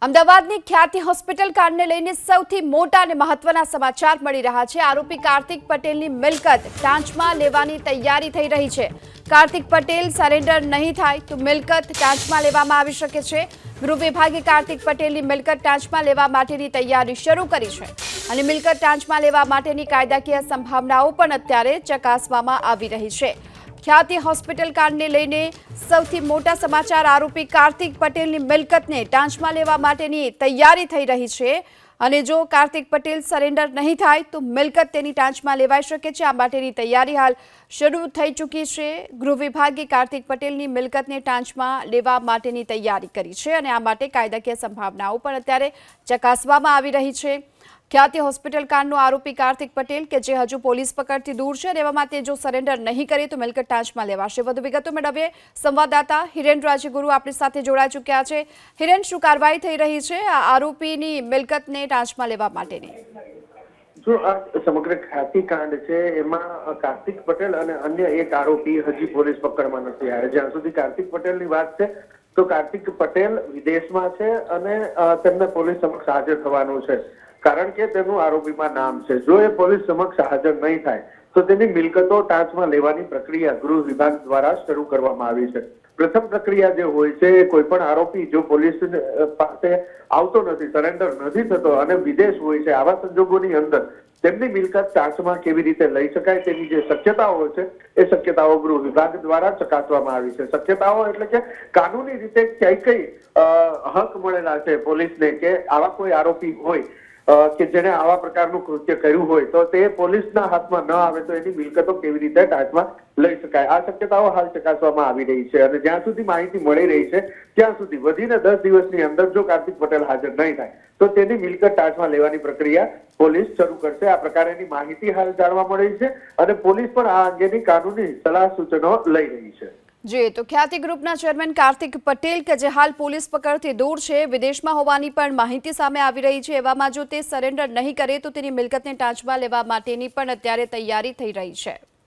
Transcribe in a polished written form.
અમદાવાદની ખ્યાતિ હોસ્પિટલ કાંડને લઈને સૌથી મોટા અને મહત્વના સમાચાર મળી રહ્યા છે। આરોપી કાર્તિક પટેલની મિલકત ટાંચમાં લેવાની તૈયારી થઈ રહી છે। કાર્તિક પટેલ સરેન્ડર નહીં થાય તો મિલકત ટાંચમાં લેવામાં આવી શકે છે। ગૃહ વિભાગે કાર્તિક પટેલની મિલકત ટાંચમાં લેવા માટેની તૈયારી શરૂ કરી છે અને મિલકત ટાંચમાં લેવા માટેની કાયદાકીય સંભાવનાઓ પણ અત્યારે ચકાસવામાં આવી રહી છે। ખ્યાતિ હોસ્પિટલ કાંડને લઈને સૌથી મોટા સમાચાર આરોપી કાર્તિક પટેલની મિલકતને ટાંચમાં લેવા માટેની તૈયારી થઈ રહી છે અને જો કાર્તિક પટેલ સરેન્ડર નહીં થાય તો મિલકત તેની ટાંચમાં લેવાઈ શકે છે। આ માટેની તૈયારી હાલ શરૂ થઈ ચૂકી છે। ગૃહ વિભાગે કાર્તિક પટેલની મિલકતને ટાંચમાં લેવા માટેની તૈયારી કરી છે અને આ માટે કાયદાકીય સંભાવનાઓ પણ અત્યારે ચકાસવામાં આવી રહી છે। ખ્યાતિ હોસ્પિટલ કાંડનો આરોપી કાર્તિક પટેલ કે જે હજુ પોલીસ પકડથી દૂર છે એવામાં તે જો સરેન્ડર નહીં કરે તો મિલકત ટાંચમાં લેવાશે। વધુ વિગતો મેળવીએ સંવાદદાતા હિરેન રાજગુરુ આપણી સાથે જોડાઈ ચૂક્યા છે। હિરેન, શું કાર્યવાહી થઈ રહી છે આ આરોપીની મિલકતને ટાંચમાં લેવા માટેની? જો આ સમગ્ર ખ્યાતિ કાંડ છે એમાં કાર્તિક પટેલ અને અન્ય એક આરોપી હજી પોલીસ પકડમાં નથી આવ્યા। જ્યાં સુધી કાર્તિક પટેલની વાત છે તો કાર્તિક પટેલ વિદેશમાં છે અને તેમને પોલીસ સમક્ષ હાજર થવાનું છે કારણ કે તેનું આરોપીમાં નામ છે। જો એ પોલીસ સમક્ષ હાજર નહીં થાય તો તેની મિલકતો ટાંચમાં લેવાની પ્રક્રિયા ગૃહ વિભાગ દ્વારા શરૂ કરવામાં આવી છે। પ્રથમ પ્રક્રિયા જે હોય છે એ કોઈ પણ આરોપી જો પોલીસ પાસે આવતો નથી, સરેન્ડર નથી થતો અને વિદેશ હોય છે, આવા સંજોગોની અંદર તેમની મિલકત ટાંચમાં કેવી રીતે લઈ શકાય તેની જે શક્યતાઓ છે એ શક્યતાઓ ગૃહ વિભાગ દ્વારા ચકાસવામાં આવી છે। શક્યતાઓ એટલે કે કાનૂની રીતે કઈ હક મળેલા છે પોલીસને કે આવા કોઈ આરોપી હોય કે જેને આવા પ્રકારનું કૃત્ય કર્યું હોય તો તે પોલીસના હાથમાં ન આવે તો એની મિલકતો કેવી રીતે ટાંચમાં લઈ શકાય, આ શક્યતાઓ હાલ ચકાસવામાં આવી રહી છે। અને જ્યાં સુધી માહિતી મળી રહી છે ત્યાં સુધી વધીને 10 દિવસની અંદર જો કાર્તિક પટેલ હાજર નહીં થાય તો તેની મિલકત ટાંચમાં લેવાની પ્રક્રિયા પોલીસ શરૂ કરશે। આ પ્રકારની માહિતી હાલ જાણવા મળી છે અને પોલીસ પણ આ અંગેની કાનૂની સલાહ સૂચનો લઈ રહી છે। જી, તો ખ્યાતિ ગ્રુપના ચેરમેન કાર્તિક પટેલ કે જે હાલ પોલીસ પકડથી દૂર છે, વિદેશમાં હોવાની પણ માહિતી સામે આવી રહી છે, એવામાં જો તે સરેન્ડર નહીં કરે તો તેની મિલકતને ટાંચમાં લેવા માટેની પણ અત્યારે તૈયારી થઈ રહી છે।